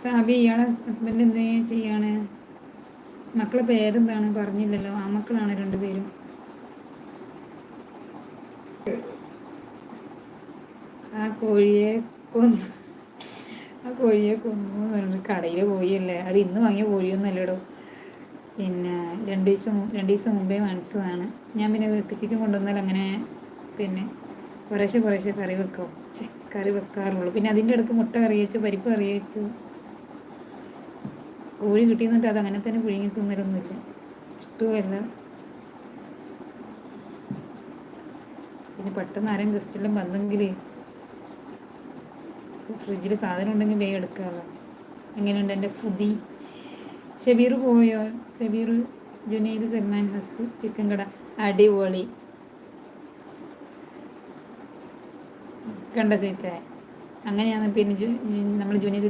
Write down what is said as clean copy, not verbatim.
സാബി ഇയാളെ ഹസ്ബൻഡ് എന്ത് ചെയ്യാണ്? മക്കളെ പേരെന്താണ് പറഞ്ഞില്ലല്ലോ? ആ മക്കളാണ് രണ്ടുപേരും. ആ കോഴിയെ കൊന്നു ആ കോഴിയെ കൊന്നു എന്ന് പറഞ്ഞിട്ട് കടയിൽ കോഴിയല്ലേ, അത് ഇന്ന് വാങ്ങിയ കോഴിയൊന്നുമല്ലടോ. പിന്നെ രണ്ട് ദിവസം മുമ്പേ വാങ്ങിച്ചതാണ്. ഞാൻ പിന്നെ ചിക്കൻ കൊണ്ടുവന്നാൽ അങ്ങനെ പിന്നെ കുറേശ്ശെ കറി വെക്കും, കറി വെക്കാറുള്ളൂ. പിന്നെ അതിൻ്റെ ഇടയ്ക്ക് മുട്ട കറി വെച്ചു, പരിപ്പ് കറി വെച്ചു. കോഴി കിട്ടിയെന്നിട്ട് അത് അങ്ങനെ തന്നെ പുഴുങ്ങി തിന്നലൊന്നുമില്ല, ഇഷ്ടവുമല്ല. പിന്നെ പെട്ടെന്ന് ആരെങ്കിലും ഗസ്റ്റെല്ലാം വന്നെങ്കിൽ ഫ്രിഡ്ജിൽ സാധനം ഉണ്ടെങ്കിൽ വേഗം എടുക്കാമല്ലോ. എങ്ങനെയുണ്ട് എൻ്റെ ഫുഡി? ഷബീർ പോയോ? ഷബീർ, ജുനൈദ്, സൽമാൻ, ഹസ്, ചിക്കൻ കട അടിപൊളി. കണ്ട ചോദിക്കാൻ അങ്ങനെയാണ്. പിന്നെ നമ്മൾ ജുനൈദ്